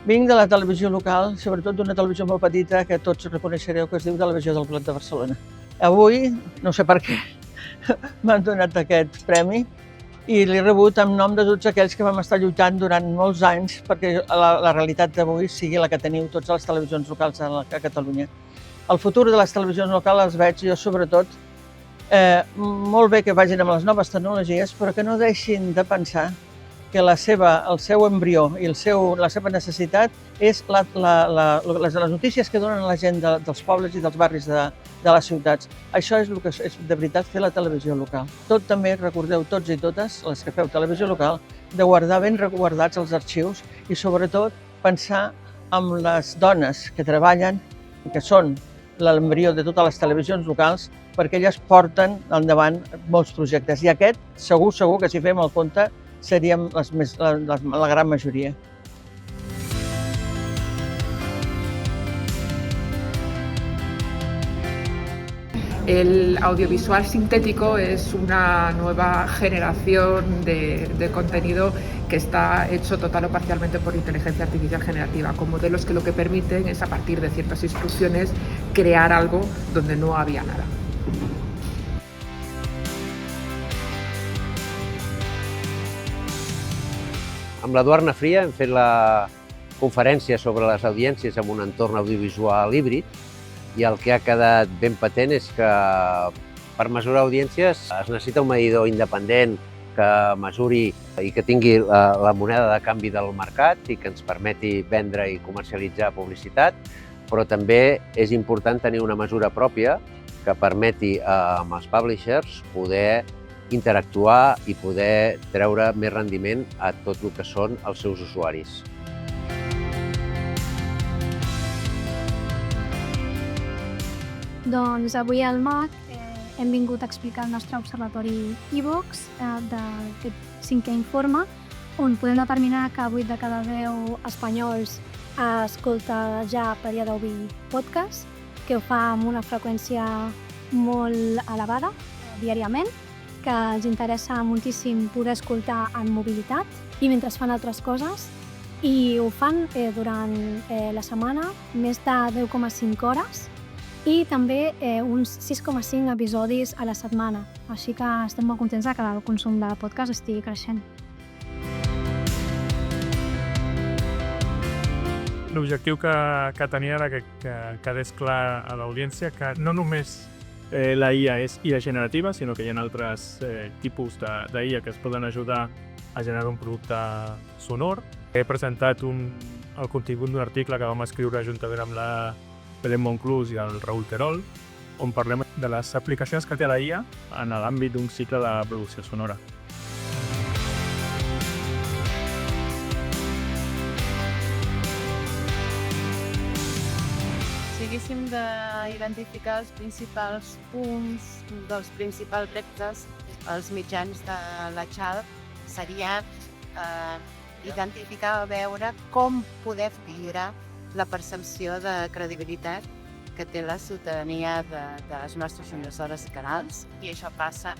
Vinc de la televisió local, sobretot d'una televisió molt petita que tots reconeixereu, que es diu Televisió del Clot de Barcelona. Avui, no sé per què, m'han donat aquest premi i l'he rebut en nom de tots aquells que vam estar lluitant durant molts anys perquè la realitat d'avui sigui la que teniu tots les televisions locals a Catalunya. El futur de les televisions locals els veig jo sobretot molt bé que vagin amb les noves tecnologies, però que no deixin de pensar que el seu embrió i la seva necessitat és les notícies que donen la gent dels pobles i dels barris de les ciutats. Això és el que és de veritat fer la televisió local. Tot també recordeu, tots i totes, les que feu televisió local, de guardar ben guardats els arxius i sobretot pensar en les dones que treballen i que són l'embrió de totes les televisions locals perquè elles porten endavant molts projectes. I aquest, segur que si fem el compte, seríem la gran majoria. El audiovisual sintético es una nueva generación de contenido que está hecho total o parcialmente por inteligencia artificial generativa, con modelos que lo que permiten es, a partir de ciertas instrucciones, crear algo donde no había nada. Amb l'Eduard Nafria hem fet la conferència sobre les audiències en un entorn audiovisual híbrid i el que ha quedat ben patent és que per mesurar audiències es necessita un medidor independent que mesuri i que tingui la moneda de canvi del mercat i que ens permeti vendre i comercialitzar publicitat, però també és important tenir una mesura pròpia que permeti amb els publishers poder interactuar i poder treure més rendiment a tot el que són els seus usuaris. Doncs avui al MAC hem vingut a explicar el nostre observatori iVox d'aquest 5è informe, on podem determinar que 8 de cada 10 espanyols escolta ja per dia d'avui podcast, que ho fa amb una freqüència molt elevada diàriament, que ens interessa moltíssim poder escoltar en mobilitat i mentre fan altres coses, i ho fan durant la setmana més de 10,5 hores i també uns 6,5 episodis a la setmana. Així que estem molt contents que el consum de podcast estigui creixent. L'objectiu que tenia era que quedés clar a l'audiència que no només la IA és IA generativa, sinó que hi ha altres tipus d'IA que es poden ajudar a generar un producte sonor. He presentat el contingut d'un article que vam escriure juntament amb la Belén Monclús i el Raül Terol, on parlem de les aplicacions que té la IA en l'àmbit d'un cicle de producció sonora. Si haguéssim d'identificar els principals punts dels principals reptes als mitjans de la xarxa, seria identificar o veure com poder millorar la percepció de credibilitat que té la ciutadania de les nostres emissores i canals, i això passa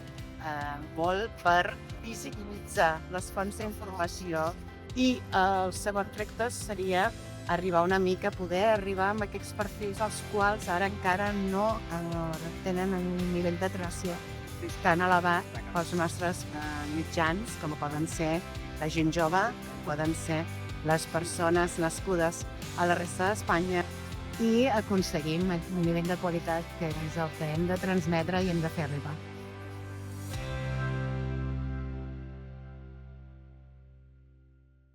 molt per visibilitzar les fonts d'informació. I el segon repte seria arribar una mica a poder arribar amb aquests perfils als quals ara encara no tenen un nivell d'atenció tan elevat pels nostres mitjans, com poden ser la gent jove, poden ser les persones nascudes a la resta d'Espanya, i aconseguim un nivell de qualitat que és el que hem de transmetre i hem de fer arribar.